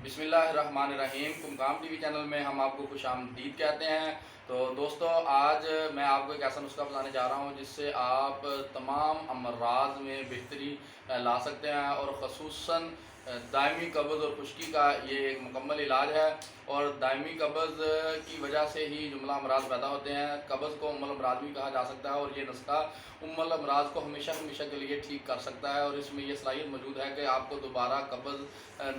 बिस्मिल्लाहिर्रहमानिर्रहीम। कुमकाम TV channel में हम आपको खुशामदीद कहते हैं। तो दोस्तों, आज मैं आपको एक ऐसा नुस्खा बताने जा रहा हूं जिससे आप तमाम अमराज में बेहतरी ला सकते हैं और ख़ुसूसन दायमी कब्ज़ और खुश्की का ये एक मुकम्मल इलाज है। और दायमी कब्ज़ की वजह से ही जुमला अमराज पैदा होते हैं। कब्ज़ को उम्मुल अमराज भी कहा जा सकता है और ये नुस्खा उम्मुल अमराज को हमेशा हमेशा के लिए ठीक कर सकता है और इसमें यह सलाहियत मौजूद है कि आपको दोबारा कब्ज़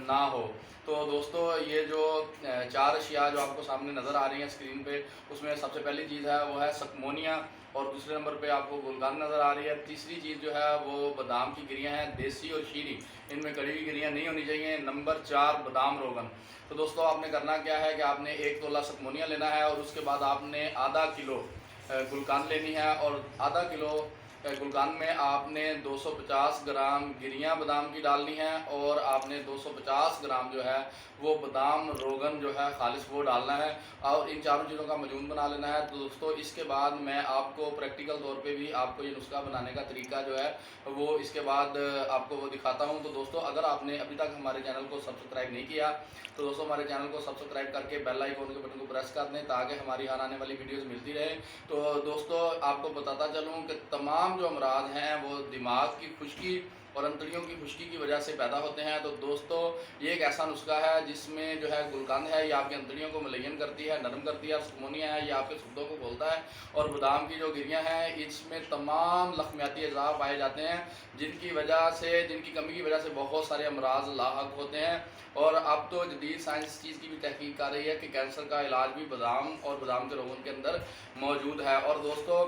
ना हो। तो दोस्तों, ये जो चार अशिया जो आपको सामने नज़र आ रही हैं स्क्रीन पे, उसमें सबसे पहली चीज़ है वो है सकमोनिया, और दूसरे नंबर पे आपको गुलकंद नज़र आ रही है। तीसरी चीज़ जो है वो बादाम की गिरियाँ हैं, देसी और शीरी, इनमें कड़ी हुई गिरियाँ नहीं होनी चाहिए। नंबर 4 बादाम रोगन। तो दोस्तों, आपने करना क्या है कि आपने 1 तोला सकमोनिया लेना है और उसके बाद आपने आधा किलो गुलकंद लेनी है, और आधा किलो गुलकंद में आपने 250 ग्राम गिरियाँ बादाम की डालनी है, और आपने 250 ग्राम जो है वो बादाम रोगन जो है खालिस वो डालना है, और इन चारों चीज़ों का मजून बना लेना है। तो दोस्तों, इसके बाद मैं आपको प्रैक्टिकल तौर पे भी आपको ये नुस्खा बनाने का तरीका जो है वो इसके बाद आपको वो दिखाता हूँ। तो दोस्तों, अगर आपने अभी तक हमारे चैनल को सब्सक्राइब नहीं किया तो दोस्तों हमारे चैनल को सब्सक्राइब करके बेल आइकन के बटन को प्रेस कर दें ताकि हमारी हर आने वाली वीडियोज़ मिलती रहे। तो दोस्तों, आपको बताता चलूँ कि तमाम जो अमराज हैं वो दिमाग की खुश्की और अंतड़ियों की खुश्की की वजह से पैदा होते हैं। तो दोस्तों, ये एक ऐसा नुस्खा है जिसमें जो है गुलकंद है, ये आपकी अंतड़ियों को मुलय्यन करती है, नरम करती है। और सकमोनिया है, ये आपके सुद्दों को खोलता है। और बादाम की जो गिरियाँ हैं, इसमें तमाम लखमियाती अज़ा पाए जाते हैं जिनकी वजह से, जिनकी कमी की वजह से बहुत सारे अमराज लाहक होते हैं। और अब तो जदीद साइंस इस चीज़ की भी तहकीक कर रही है कि कैंसर का इलाज भी बादाम और बादाम के रोगन के अंदर मौजूद है। और दोस्तों,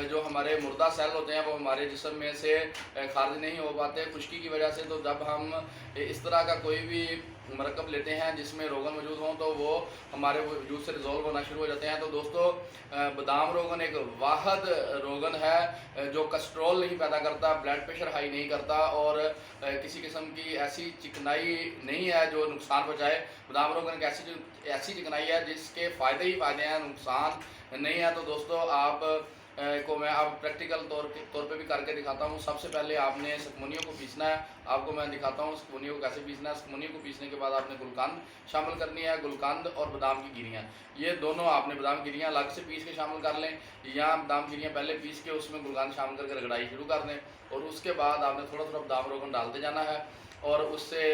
जो हमारे मुर्दा सेल होते हैं वो हमारे जिस्म में से खारिज नहीं हो पाते खुश्की की वजह से। तो जब हम इस तरह का कोई भी मरकब लेते हैं जिसमें रोगन मौजूद हों तो वो हमारे वजूद से रिजॉल्व होना शुरू हो जाते हैं। तो दोस्तों, बादाम रोगन एक वाहद रोगन है जो कोलेस्ट्रॉल नहीं पैदा करता, ब्लड प्रेशर हाई नहीं करता, और किसी किस्म की ऐसी चिकनाई नहीं है जो नुकसान पहुँचाए। बादाम रोगन एक ऐसी चिकनाई है जिसके फ़ायदे ही फ़ायदे हैं, नुकसान नहीं है। तो दोस्तों, आप को मैं अब प्रैक्टिकल तौर पे भी करके दिखाता हूँ। सबसे पहले आपने सकमोनियों को पीसना है। आपको मैं दिखाता हूँ सकमोनियों को कैसे पीसना है। सकमोनियों को पीसने के बाद आपने गुलकंद शामिल करनी है, गुलकंद और बादाम की गिरियाँ, ये दोनों आपने बादाम की गिरियाँ अलग से पीस के शामिल कर लें, या बादाम गिरियाँ पहले पीस के उसमें गुलकंद शामिल करके रगड़ाई शुरू कर दें। और उसके बाद आपने थोड़ा थोड़ा बादाम रोगन डालते जाना है, और उससे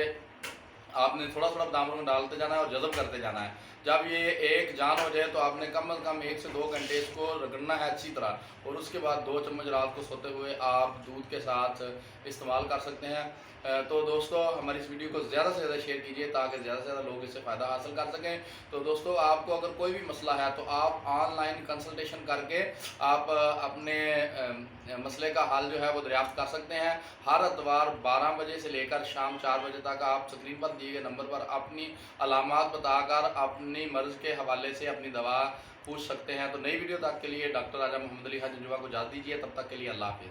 आपने थोड़ा थोड़ा बादाम रोगन डालते जाना है और जज़ब करते जाना है। जब ये एक जान हो जाए तो आपने कम से कम 1 से 2 घंटे इसको रगड़ना है अच्छी तरह, और उसके बाद 2 चम्मच रात को सोते हुए आप दूध के साथ इस्तेमाल कर सकते हैं। तो दोस्तों, हमारी इस वीडियो को ज़्यादा से ज़्यादा शेयर कीजिए ताकि ज़्यादा से ज़्यादा लोग इससे फ़ायदा हासिल कर सकें। तो दोस्तों, आपको अगर कोई भी मसला है तो आप ऑनलाइन कंसल्टेशन करके आप अपने मसले का हल जो है वो दरियाफ्त कर सकते हैं। हर इतवार 12 बजे से लेकर शाम 4 बजे तक आप स्क्रीन पर दिए गए नंबर पर अपनी अलामात बताकर अपनी मर्ज़ के हवाले से अपनी दवा पूछ सकते हैं। तो नई वीडियो तक के लिए डॉक्टर राजा मोहम्मद अली हज जुवा को इजाज़त दीजिए। तब तक के लिए अल्लाह हाफ़िज़।